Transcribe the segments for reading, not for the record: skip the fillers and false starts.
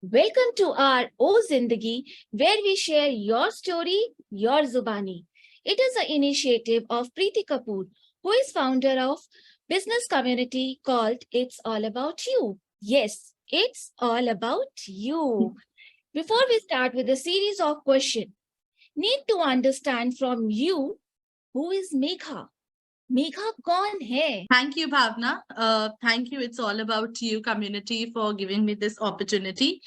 Welcome to our O Zindagi, where we share your story, your Zubani. It is an initiative of Preeti Kapoor, who is founder of business community called It's All About You. Yes, it's all about you. Before we start with a series of questions, need to understand from you who is Megha. Megha कौन है? Thank you, Bhavna. Thank you. It's all about you, community, for giving me this opportunity.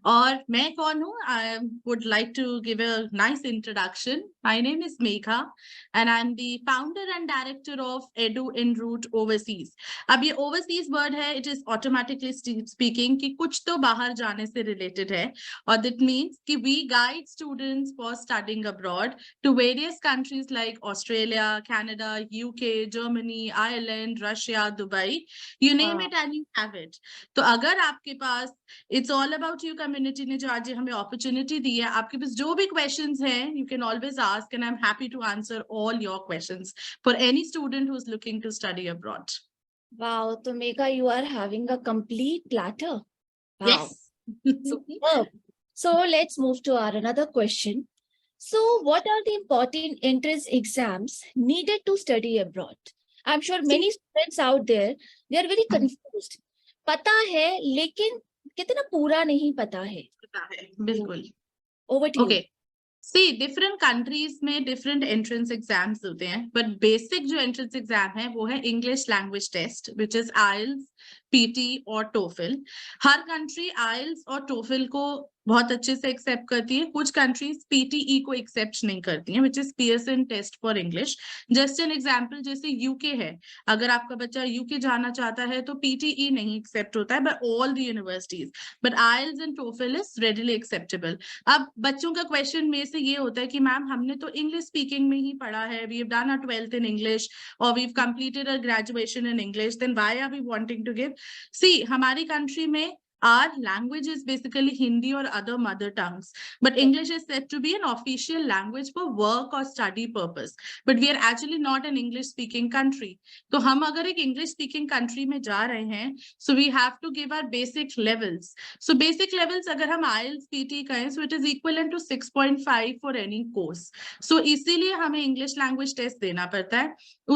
और मैं कौन हूँ? I would like to give a nice introduction. My name is Megha, and I'm the founder and director of EduEnroute Overseas. अब ये overseas word है, it is automatically speaking कि कुछ तो बाहर जाने से related है, और that means कि we guide students for studying abroad to various countries like Australia, Canada, UK, Germany, Ireland, Russia, Dubai, you name it and you have it. तो अगर आपके पास It's all about you community ने जो आज हमें opportunity दी है, आपके पास जो भी questions हैं, you can always ask, and I'm happy to answer all your questions for any student who's looking to study abroad. Wow, so Megha, you are having a complete platter. Wow. Yes. Superb. So let's move to our another question. So what are the important entrance exams needed to study abroad? I'm sure many students out there, they are very confused. पता है, लेकिन कितना पूरा नहीं पता है. बिल्कुल. Over to you. Okay. See, different countries में different entrance exams होते हैं, but basic जो entrance exam है वो है English language test, which is IELTS, PT और TOEFL. हर country IELTS और TOEFL को बहुत अच्छे से एक्सेप्ट करती है. कुछ कंट्रीज पीटीई को एक्सेप्ट नहीं करती हैं, which is Pearson test for English. Just an example, जैसे यूके है, अगर आपका बच्चा यूके जाना चाहता है तो पीटीई नहीं एक्सेप्ट होता है by all the universities, but IELTS and TOEFL is readily acceptable. अब बच्चों का क्वेश्चन में से ये होता है कि मैम हमने तो इंग्लिश स्पीकिंग में ही पढ़ा है, we have done a 12th in English और we have completed a graduation in English, then why are we wanting to give. See, हमारी कंट्री में our language is basically Hindi or other mother tongues, but English is said to be an official language for work or study purpose, but we are actually not an English speaking country. तो हम अगर एक English speaking country में जा रहे हैं, so we have to give our basic levels. So basic levels अगर हम IELTS PT करें, so it is equivalent to 6.5 for any course. So इसीलिए हमें English language test देना पड़ता है.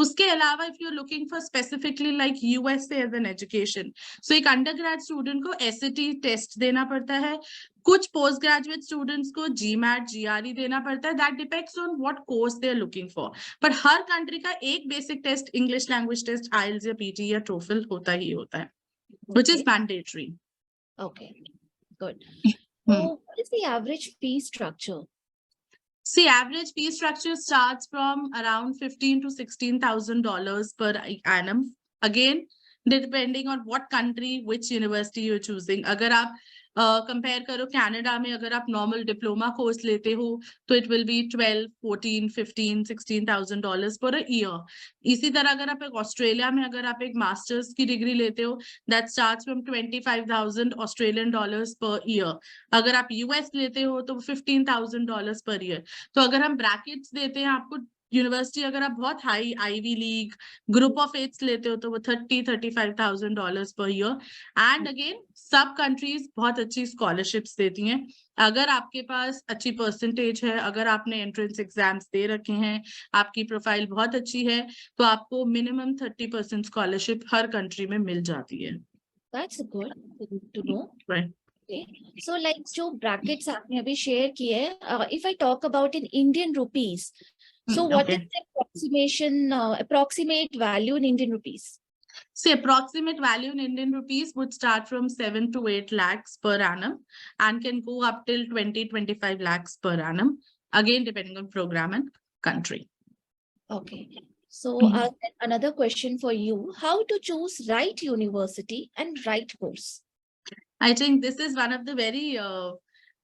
उसके अलावा if you are looking for specifically like USA as an education, so एक undergrad student को SAT टेस्ट देना पड़ता है, कुछ पोस्ट ग्रेजुएट स्टूडेंट्स को GMAT GRE देना पड़ता है. That depends on what course they are looking for, but हर कंट्री का एक basic test English language test IELTS या PT या TOEFL होता ही होता है, which is mandatory. Okay, good. So what is the average fee structure? See, average fee structure starts from around $15,000 to $16,000 per annum. Again, depending on what country, which university you're choosing. अगर आप compare करो Canada में, अगर आप normal diploma course लेते हो तो it will be 12, 14, 15, $16,000 per year. इसी तरह अगर आप एक ऑस्ट्रेलिया में अगर आप एक मास्टर्स की डिग्री लेते हो, that starts from $25,000 per year. अगर आप यूएस लेते हो तो $15,000 पर ईयर. तो अगर हम ब्रैकेट्स देते हैं आपको, यूनिवर्सिटी अगर आप बहुत high Ivy League group of eights लेते हो तो वो $30,000-35,000 पर ईयर. एंड अगेन सब कंट्रीज बहुत अच्छी स्कॉलरशिप्स देती हैं. अगर आपके पास अच्छी परसेंटेज है, अगर आपने एंट्रेंस एग्जाम्स दे रखे हैं, आपकी प्रोफाइल बहुत अच्छी है, तो आपको मिनिमम 30% स्कॉलरशिप हर कंट्री में मिल जाती है. That's good to know. Right. Okay. So like जो brackets आपने अभी share किए, if I talk about in Indian rupees, so what is the approximate value in Indian rupees? See, approximate value in Indian rupees would start from 7 to 8 lakhs per annum and can go up till 20-25 lakhs per annum, again depending on program and country. Okay. So another question for you, how to choose right university and right course? I think this is one of the very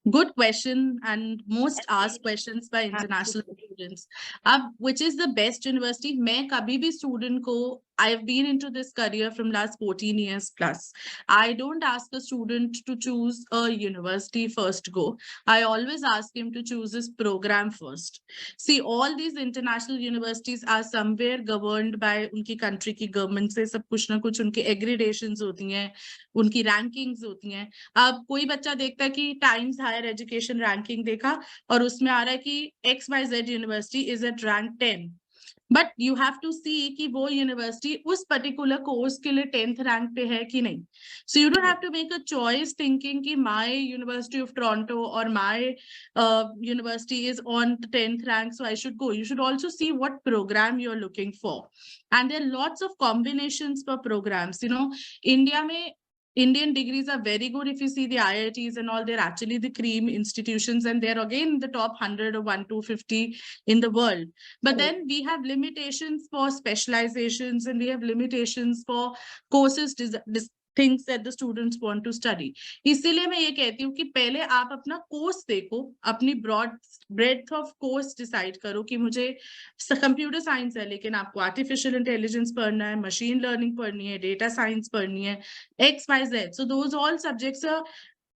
good question and most asked questions by international students. अब which is the best university? मैं कभी भी student को I have been into this career from last 14 years plus. I don't ask a student to choose a university first go. I always ask him to choose his program first. See, all these international universities are somewhere governed by unki country ki government से सब कुछ ना कुछ उनकी accreditations होती हैं, उनकी rankings होती हैं. अब कोई बच्चा देखता है कि टाइम्स हायर एजुकेशन रैंकिंग देखा और उसमें आ रहा है कि XYZ university is at rank 10. But you have to see कि वो यूनिवर्सिटी उस पर्टिकुलर कोर्स के लिए 10th रैंक पे है कि नहीं. So you don't have to make a choice thinking कि माय यूनिवर्सिटी ऑफ टोरंटो और my university is on 10th rank, so I should go. You should also see what programme you are looking for, and there are lots of combinations for programmes. You know, India में Indian degrees are very good. If you see the IITs and all, they're actually the cream institutions, and they're again the top 100 or 1 to 50 in the world. But then we have limitations for specializations, and we have limitations for courses, things that the students want to study. इसीलिए मैं ये कहती हूँ कि पहले आप अपना course देखो, अपनी broad breadth of course decide करो कि मुझे कंप्यूटर साइंस है लेकिन आपको आर्टिफिशियल इंटेलिजेंस पढ़ना है, मशीन लर्निंग पढ़नी है, डेटा साइंस पढ़नी है, XYZ. So those all subjects are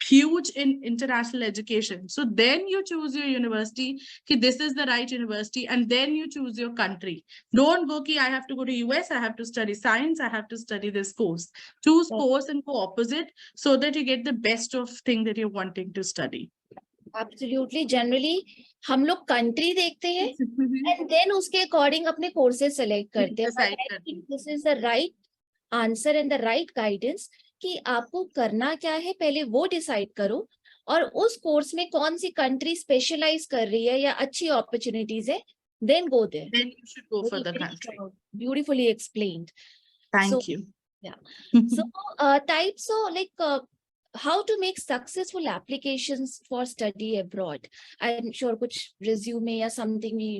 huge in international education. So then you choose your university, ki this is the right university, and then you choose your country. Don't go ki I have to go to US, I have to study science, I have to study this course. Choose course and go opposite so that you get the best of thing that you're wanting to study. Absolutely. Generally हम लोग country देखते हैं and then उसके according अपने courses select करते हैं. This is the right answer and the right guidance कि आपको करना क्या है, पहले वो डिसाइड करो और उस कोर्स में कौन सी कंट्री स्पेशलाइज कर रही है या अच्छी अपॉर्चुनिटीज है, then go there. Then you should go for the country. Beautifully explained. Thank you. Yeah. So types of like how to make successful applications for study abroad. I'm sure कुछ resume या something we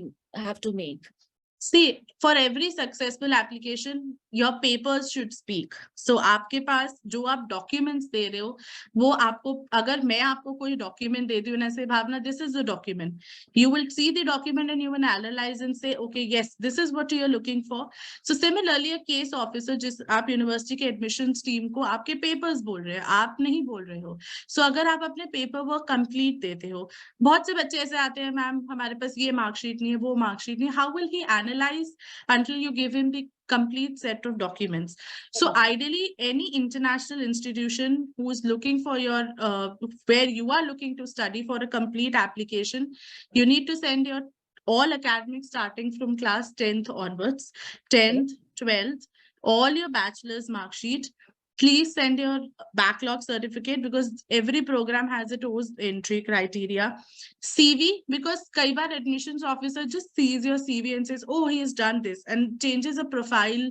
have to make. See, for every successful application, your papers should speak. So आपके पास जो आप documents दे रहे हो, वो आपको, अगर मैं आपको कोई document दे दी हूँ ऐसे भावना, this is the document. You will see the document and you will analyze and say, okay, yes, this is what you are looking for. So similarly, a case officer, जिस आप university के admissions team को आपके papers बोल रहे हैं, आप नहीं बोल रहे हो. So अगर आप अपने paper work complete देते हो, बहुत से बच्चे ऐसे आते हैं, मैम हमारे पास ये marksheet नहीं है, वो marksheet नहीं है. How will he analyze until you give him the complete set of documents? So ideally, any international institution who is looking for your where you are looking to study for a complete application, you need to send your all academics starting from class 10th onwards, 10th, 12th, all your bachelor's mark sheet. Please send your backlog certificate because every program has its own entry criteria. CV, because kai baar admissions officer just sees your CV and says, oh, he has done this, and changes a profile.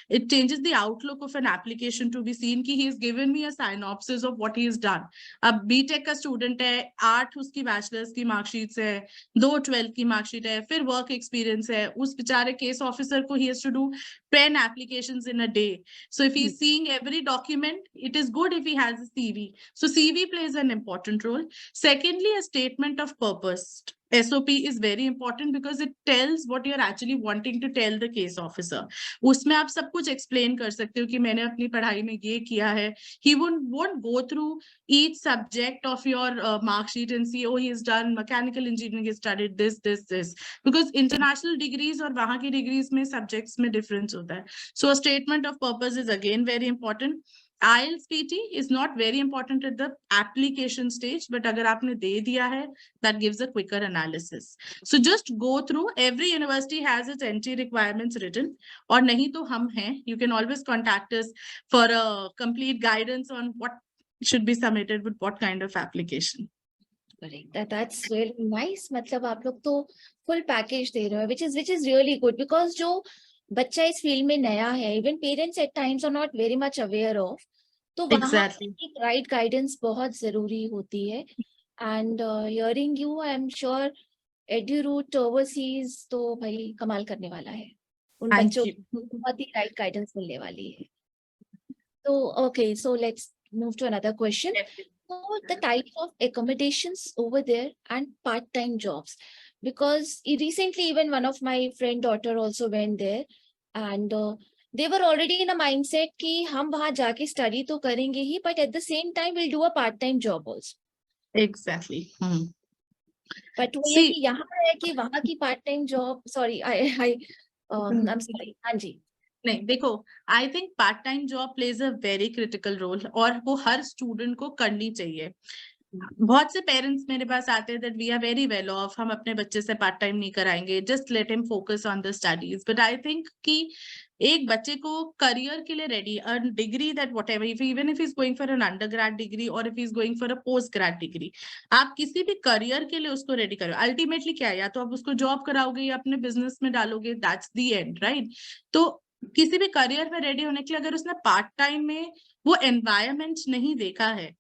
It changes the outlook of an application to be seen ki he has given me a synopsis of what he has done. Ab BTech ka student hai, 8 uski bachelor's ki mark sheets hai, 2 12th ki mark sheet hai, fir work experience hai, us bichare case officer ko he has to do 10 applications in a day. So if he's seeing every document, it is good if he has a CV. So CV plays an important role. Secondly, a statement of purpose. SOP is very important because it tells what you're actually wanting to tell the case officer. उसमें आप सब कुछ explain कर सकते हो कि मैंने अपनी पढ़ाई में ये किया है. He won't go through each subject of your mark sheet and see, oh, he has done mechanical engineering, he studied this, because international degrees और वहाँ की degrees में subjects में difference होता है. So a statement of purpose is again very important. IELTS PT is not very important at the application stage, but अगर आपने दे दिया है, that gives a quicker analysis. So just go through. Every university has its entry requirements written, और नहीं तो हम हैं. You can always contact us for a complete guidance on what should be submitted with what kind of application. Correct. That's really nice. मतलब आप लोग तो full package दे रहे हो, which is really good because जो बच्चा इस फील्ड में नया है, even parents at times are not very much aware of, तो वहाँ एक right guidance बहुत जरूरी होती है. And hearing you, I am sure EduEnroute overseas तो भाई कमाल करने वाला है. उन बच्चों को बहुत ही right guidance मिलने वाली है. So okay, so let's move to another question. So the types of accommodations over there and part-time jobs, because recently even one of my friend daughter also went there, and they were already in a mindset कि हम वहां जाके study तो करेंगे ही, but at the same time we'll do a part-time job also. Exactly. But वो ये See, कि यहाँ है कि वहाँ की part-time job, sorry, I'm sorry, हाँ जी. नहीं देखो, I think part time job plays a very critical role, और वो हर स्टूडेंट को करनी चाहिए. बहुत से पेरेंट्स मेरे पास आते हैं that we are very well off, हम अपने बच्चे से पार्ट टाइम नहीं कराएंगे, just let him focus on the studies. But I think कि एक बच्चे को करियर के लिए ready, a degree that whatever, even if is going for an undergrad degree और if is going for a postgrad degree, आप किसी भी करियर के लिए उसको रेडी करो. अल्टीमेटली क्या है, या तो आप उसको जॉब कराओगे या अपने बिजनेस में डालोगे, दैट्स द एंड, राइट? तो किसी भी करियर में रेडी होने के लिए अगर उसने पार्ट टाइम में वो एनवायरमेंट नहीं देखा है,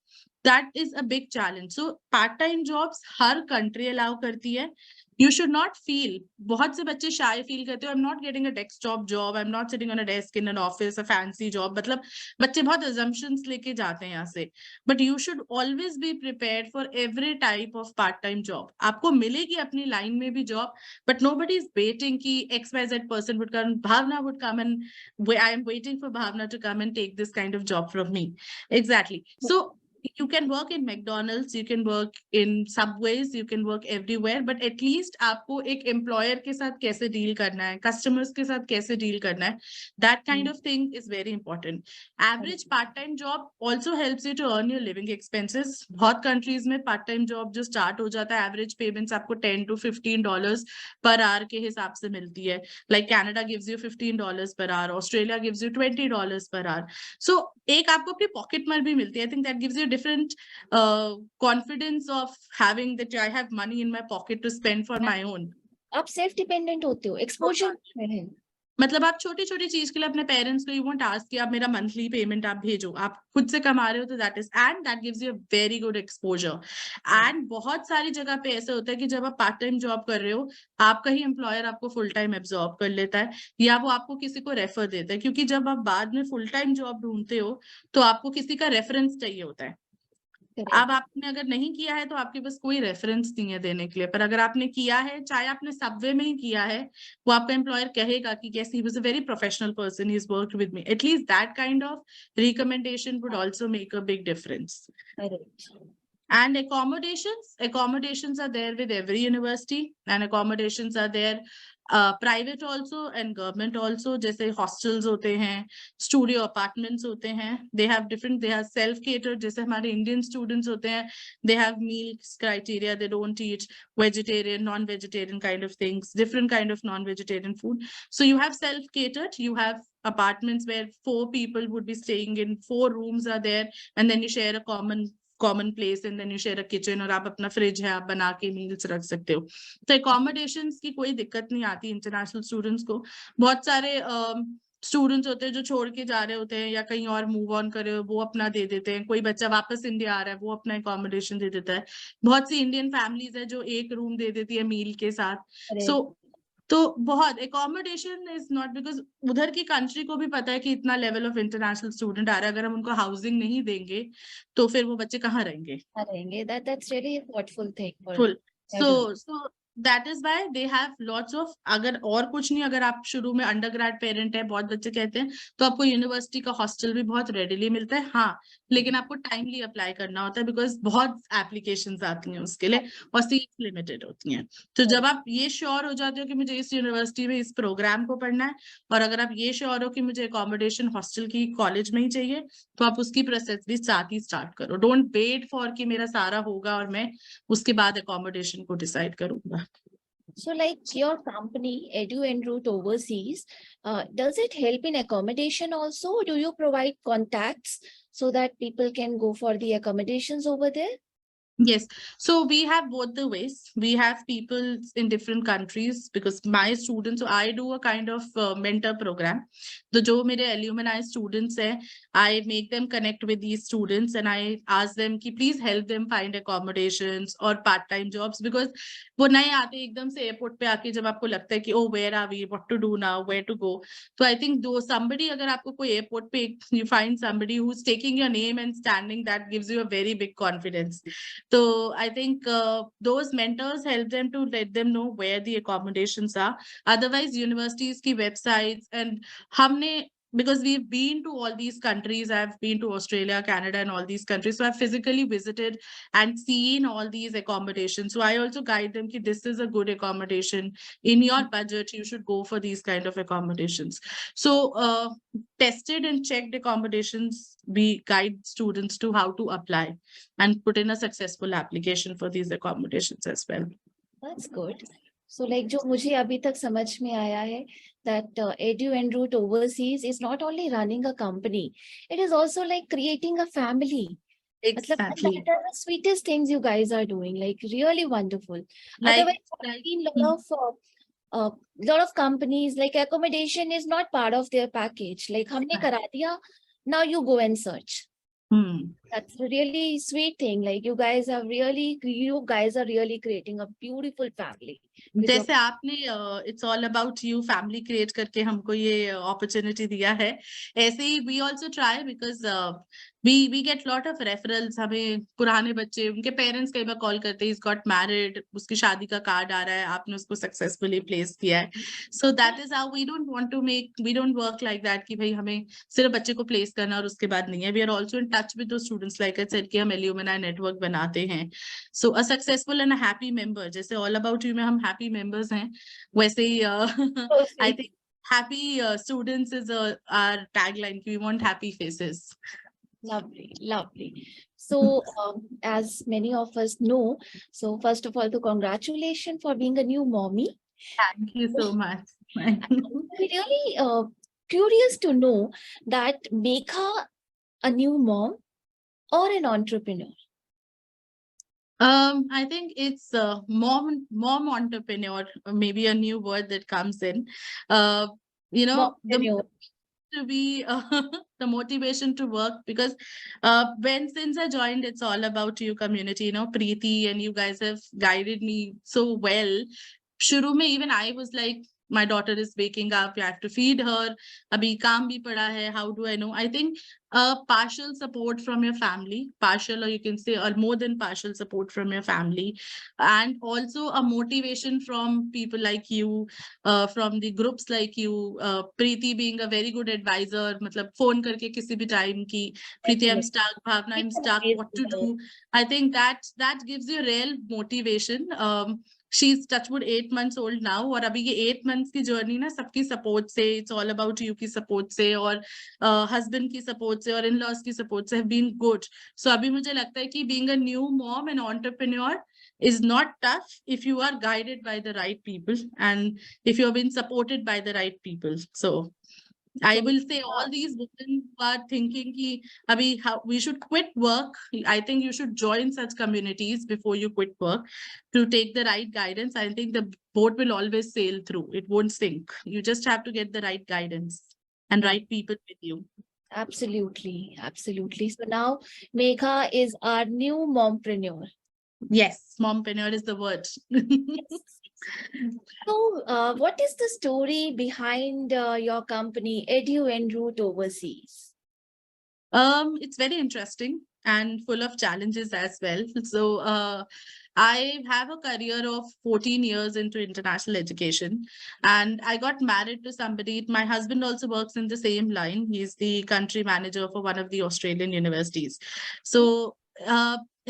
that is a big challenge. So part time jobs her country allow करती है. You should not feel, बहुत से बच्चे shy feel करते हो, I'm not getting a desktop job, I'm not sitting on a desk in an office, a fancy job. मतलब बच्चे बहुत assumptions लेके जाते हैं यहाँ से. But you should always be prepared for every type of part time job. आपको मिलेगी अपनी line में भी job, but nobody is waiting कि XYZ person would come, Bhavna would come, and I am waiting for Bhavna to come and take this kind of job from me. Exactly. So you can work in McDonald's, you can work in Subways, you can work everywhere, but at least आपको एक employer के साथ कैसे deal करना है, customers के साथ कैसे deal करना है, that kind of thing is very important. Average part-time job also helps you to earn your living expenses. बहुत countries में part-time job जो start हो जाता है, average payments आपको $10 to $15 per hour के हिसाब से मिलती है. Like Canada gives you $15 per hour, Australia gives you $20 per hour. So एक आपको अपनी पॉकेट मनी भी मिलती है. I think that gives you different confidence of having that I have money in my pocket to spend for my own. आप self dependent होते हो, exposure है. मतलब आप छोटी छोटी चीज के लिए अपने पेरेंट्स को यू वोंट आस्क कि आप मेरा मंथली पेमेंट आप भेजो, आप खुद से कमा रहे हो, तो that is, and that gives you a very good exposure. And बहुत सारी जगह पे ऐसे होता है कि जब आप पार्ट टाइम जॉब कर रहे हो, आपका ही एम्प्लॉयर आपको फुल टाइम एब्जॉर्ब कर लेता है, या वो आपको किसी को रेफर देता है, क्योंकि जब आप बाद में फुल टाइम जॉब ढूंढते हो तो आपको किसी का रेफरेंस चाहिए होता है. अब आपने अगर नहीं किया है तो आपके पास कोई रेफरेंस नहीं है देने के लिए, पर अगर आपने किया है, चाहे आपने सबवे में ही किया है, वो आपका एम्प्लॉयर कहेगा कि yes, he was a very professional person, he's worked with me. At least that kind of recommendation would also make a big difference. And accommodations are there with every university, and accommodations are there private also and government also. जैसे hostels होते हैं, studio apartments होते हैं, they have different, they are self catered. जैसे हमारे Indian students होते हैं, they have meals criteria, they don't eat vegetarian, non-vegetarian kind of things, different kind of non-vegetarian food. So you have self catered, you have apartments where 4 people would be staying in, 4 rooms are there, and then you share a common place, and then you share a kitchen, और आप अपना fridge है, आप बना के meals रख सकते हो. तो accommodations की कोई दिक्कत नहीं आती इंटरनेशनल स्टूडेंट्स को. बहुत सारे स्टूडेंट्स होते हैं जो छोड़ के जा रहे होते हैं या कहीं और मूव ऑन करे, वो अपना दे देते हैं. कोई बच्चा वापस इंडिया आ रहा है, वो अपना अकोमोडेशन दे देता है. बहुत सी इंडियन फैमिलीज है जो एक रूम दे देती है मील के साथ. सो तो बहुत अकोमोडेशन इज नॉट, बिकॉज उधर की कंट्री को भी पता है कि इतना लेवल ऑफ इंटरनेशनल स्टूडेंट आ रहा है, अगर हम उनको हाउसिंग नहीं देंगे तो फिर वो बच्चे कहाँ रहेंगे. That's really a thoughtful thing for full. so that is why they have lots of, अगर और कुछ नहीं, अगर आप शुरू में अंडर ग्रेड पेरेंट है, बहुत बच्चे कहते हैं, तो आपको यूनिवर्सिटी का हॉस्टल भी बहुत रेडिली मिलता है. हाँ, लेकिन आपको टाइमली अप्लाई करना होता है, बिकॉज बहुत एप्लीकेशंस आती हैं उसके लिए और सीट्स लिमिटेड होती हैं. तो जब आप ये श्योर हो जाते हो कि मुझे इस यूनिवर्सिटी में इस प्रोग्राम को पढ़ना है, और अगर आप ये श्योर हो कि मुझे अकोमोडेशन हॉस्टल की कॉलेज में ही चाहिए, तो आप उसकी प्रोसेस भी साथ ही स्टार्ट करो. डोंट वेट फॉर कि मेरा सारा होगा और मैं उसके बाद अकोमोडेशन को डिसाइड करूंगा. So like your company EduEnroute overseas, does it help in accommodation also? Do you provide contacts so that people can go for the accommodations over there? Yes, so we have both the ways. We have people in different countries, because my students, so I do a kind of mentor program. तो जो मेरे alumni students हैं, I make them connect with these students and I ask them कि please help them find accommodations or part-time jobs, because वो नए आते एकदम से एयरपोर्ट पे आके जब आपको लगता है कि oh where are we, what to do now, where to go. So I think though somebody, अगर आपको कोई एयरपोर्ट पे you find somebody who's taking your name and standing, that gives you a very big confidence. So I think those mentors help them to let them know where the accommodations are. Otherwise universities की websites, and हमने because we've been to all these countries. I've been to Australia, Canada, and all these countries. So I've physically visited and seen all these accommodations. So I also guide them that this is a good accommodation. In your budget, you should go for these kind of accommodations. So tested and checked accommodations, we guide students to how to apply and put in a successful application for these accommodations as well. That's good. So like जो मुझे अभी तक समझ में आया है that EduEnroute overseas is not only running a company, it is also like creating a family. मतलब Exactly. that are the sweetest things you guys are doing, like really wonderful. Like, Otherwise, I've seen lot of companies like accommodation is not part of their package. Like हमने करा दिया, now you go and search. That's a really sweet thing. Like you guys are really creating a beautiful family. with your- जैसे आपने it's all about you family create करके हमको ये opportunity दिया है, ऐसे ही we also try because we get lot of referrals. हमें पुराने बच्चे, उनके पेरेंट्स कई बार कॉल करते हैं, इज गॉट मैरिड, उसकी शादी का कार्ड आ रहा है, आपने उसको सक्सेसफुली प्लेस किया है. So that is how we don't work like that कि भाई हमें सिर्फ बच्चे को प्लेस करना और उसके बाद नहीं है. We are also in touch with the students, like I said कि हम एल्यूमिनाई नेटवर्क बनाते हैं. So a successful and a happy member, जैसे ऑल अबाउट यू में हम हैप्पी मेंबर्स हैं, वैसे ही I think happy students is our tagline. We want happy faces. Lovely. So, as many of us know, so first of all, to congratulations for being a new mommy. Thank you so much. We're really curious to know that Megha, a new mom or an entrepreneur? I think it's mom entrepreneur, maybe a new word that comes in. You know, Mompreneur. to be the motivation to work, because since I joined It's All About You community, you know, Preeti and you guys have guided me so well. Shuru mein even I was like, my daughter is waking up, you have to feed her, abhi kaam bhi pada hai, how do I know? I think partial support from your family, partial, or you can say, or more than partial support from your family, and also a motivation from people like you, from the groups like you, Preeti being a very good advisor, matlab phone karke kisi bhi time ki Preeti, I'm stuck, Bhavna, I'm stuck, what to do. I think that gives you real motivation. She's touchwood 8 months old now, और अभी ये 8 months की journey ना सबकी support से, it's all about you की support से, और हस्बैंड की सपोर्ट से, और इन लॉज की सपोर्ट से हैव बीन गुड. सो अभी मुझे लगता है कि being a new mom and entrepreneur is not tough if you are guided by the right people and if you have been supported by the right people. So I will say all these women who are thinking ki abhi we should quit work, I think you should join such communities before you quit work to take the right guidance. I think the boat will always sail through. It won't sink. You just have to get the right guidance and right people with you. Absolutely. So now Megha is our new mompreneur. Yes, mompreneur is the word. So, what is the story behind your company, EduEnroute Overseas? It's very interesting and full of challenges as well. So, I have a career of 14 years into international education, and I got married to somebody. My husband also works in the same line. He's the country manager for one of the Australian universities. So,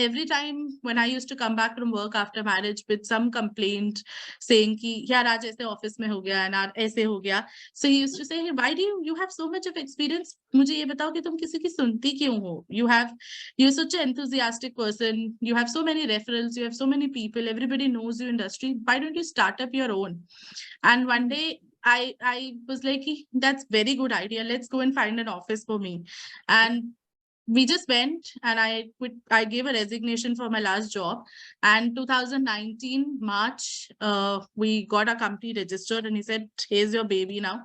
every time when I used to come back from work after marriage with some complaint saying ki yaar aaj aise office mein ho gaya and aise ho gaya, so he used to say, hey, why do you have so much of experience, mujhe ye batao ki tum kisi ki sunti kyun ho, you're such an enthusiastic person, you have so many referrals, you have so many people, everybody knows your industry, why don't you start up your own? And one day I was like, that's very good idea, let's go and find an office for me. And we just went and I quit. I gave a resignation for my last job. And 2019 March, we got our company registered, and he said, here's your baby now,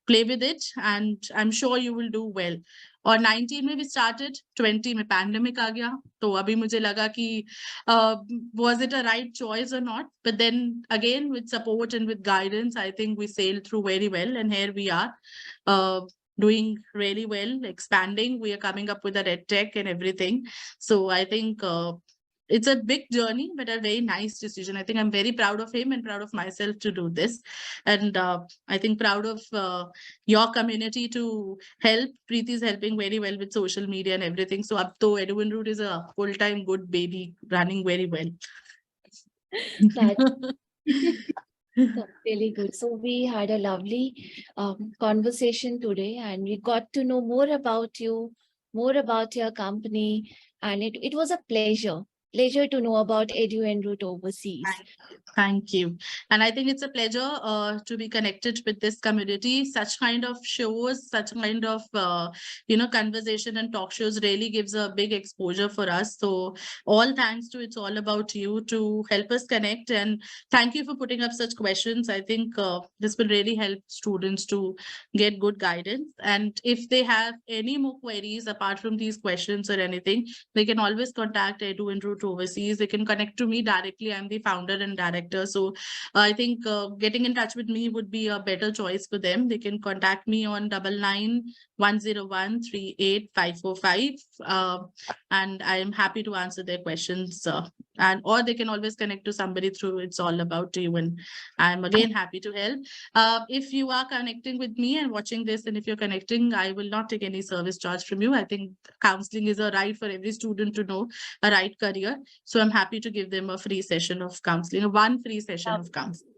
play with it, and I'm sure you will do well. और 19 में we started, 20 में pandemic आ गया, तो अभी मुझे लगा कि was it a right choice or not? But then again, with support and with guidance, I think we sailed through very well, and here we are. Doing really well, expanding. We are coming up with a red tech and everything. So I think it's a big journey, but a very nice decision. I think I'm very proud of him and proud of myself to do this. And I think proud of your community to help. Preeti is helping very well with social media and everything. So up to EduEnroute is a full-time good baby running very well. That's That's really good. So we had a lovely conversation today, and we got to know more about you, more about your company, and it was a pleasure to know about EduEnroute overseas. Thank you. And I think it's a pleasure to be connected with this community. Such kind of shows, such kind of, conversation and talk shows really gives a big exposure for us. So all thanks to It's All About You to help us connect. And thank you for putting up such questions. I think this will really help students to get good guidance. And if they have any more queries apart from these questions or anything, they can always contact EduEnroute overseas. They can connect to me directly. I'm the founder and director. So I think getting in touch with me would be a better choice for them. They can contact me on 99-101-38545. And I am happy to answer their questions. Or they can always connect to somebody through It's All About You. And I'm again happy to help. If you are connecting with me and watching this, and if you're connecting, I will not take any service charge from you. I think counseling is a right for every student to know a right career. So I'm happy to give them a free session of counseling, one free session of counseling.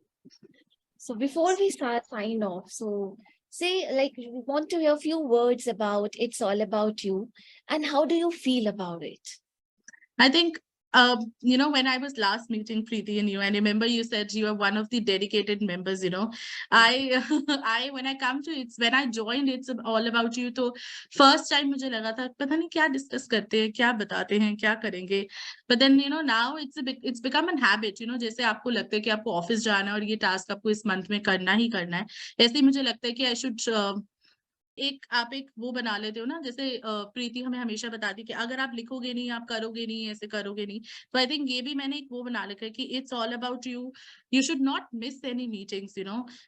So before we start sign off, so say like we want to hear a few words about It's All About You, and how do you feel about it? I think, when I was last meeting Preeti and you, I remember you said you are one of the dedicated members, I, when I come to It's, when I joined It's All About You, तो first time मुझे लगा था पता नहीं क्या discuss करते हैं, क्या बताते हैं, क्या करेंगे. But then, now it's become a habit, जैसे आपको लगता है कि आपको ऑफिस जाना है और ये टास्क आपको इस मंथ में करना ही करना है. ऐसे ही मुझे लगता है कि I should आप एक वो बना लेते हो ना, जैसे प्रीति हमें हमेशा बताती कि अगर आप लिखोगे नहीं, आप करोगे नहीं, ऐसे करोगे नहीं. तो आई थिंक ये भी मैंने एक वो बना रखा है कि it's all about you. You should not miss any meetings,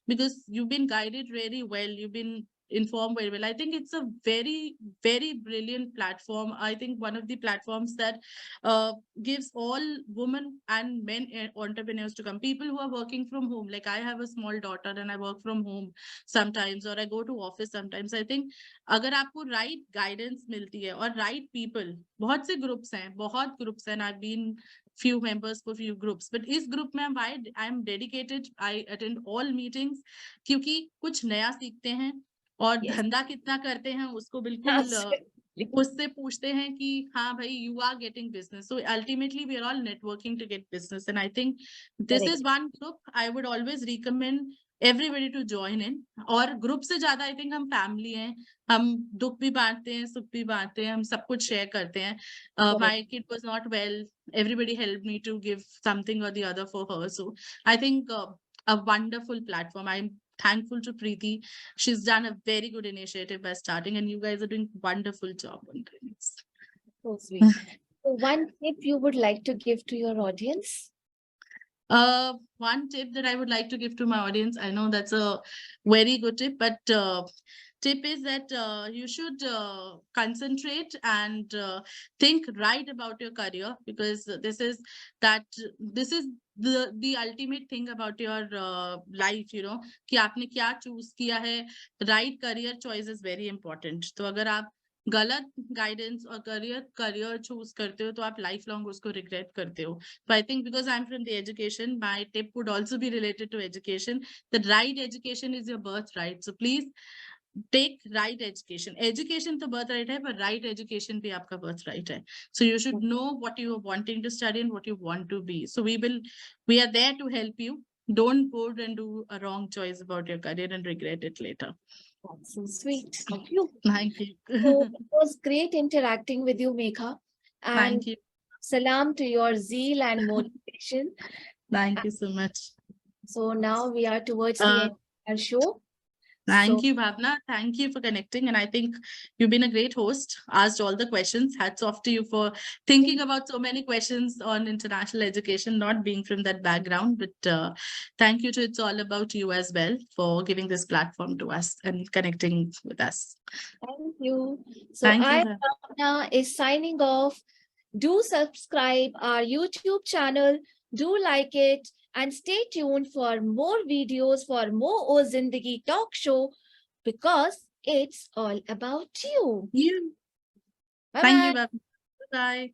because you've been guided really well, you've been informed very well. I think it's a very, very brilliant platform. I think one of the platforms that gives all women and men entrepreneurs to come, people who are working from home. Like I have a small daughter and I work from home sometimes, or I go to office sometimes. I think अगर आपको right guidance मिलती है और right people, बहुत से groups हैं, बहुत groups हैं. I've been few members for few groups, but इस group में I'm dedicated. I attend all meetings क्योंकि कुछ नया सीखते हैं और Yes. धंधा कितना करते हैं उसको बिल्कुल उससे पूछते हैं कि हाँ भाई you are getting business. So ultimately we are all networking to get business, and I think this Correct. is one group I would always recommend everybody to join in. और ग्रुप से ज्यादा आई थिंक हम family हैं, हम दुख भी बांटते हैं, सुख भी बांटते हैं, हम सब कुछ शेयर करते हैं. My kid was not well, everybody helped me to give something or the other for her. So I think a wonderful platform. I'm thankful to Preeti. She's done a very good initiative by starting, and you guys are doing wonderful job on this. So sweet. So one tip you would like to give to your audience? One tip that I would like to give to my audience, I know that's a very good tip, but tip is that you should concentrate and think right about your career, because this is the ultimate thing about your life, कि आपने क्या choose किया है. Right career choice is very important. तो अगर आप गलत guidance और करियर चूज करते हो तो आप लाइफ लॉन्ग उसको रिग्रेट करते हो. So I think because I'm from the education, my tip would also be related to education. The right education is your birthright. So please take right education. Education तो birthright है, but right education भी आपका birthright है. So you should know what you are wanting to study and what you want to be. So we are there to help you. Don't go and do a wrong choice about your career and regret it later. That's so sweet. Thank you. Thank you. So it was great interacting with you, Megha. And Thank you. Salam to your zeal and motivation. Thank you so much. So now we are towards the end of our show. Thank you, Bhavna. Thank you for connecting. And I think you've been a great host, asked all the questions. Hats off to you for thinking about so many questions on international education, not being from that background. But thank you to It's All About You as well for giving this platform to us and connecting with us. Thank you. So Thank you. Bhavna is signing off. Do subscribe our YouTube channel, do like it, and stay tuned for more videos for more O Zindagi talk show because it's all about you. Yeah. Bye Thank you. bye. Bye.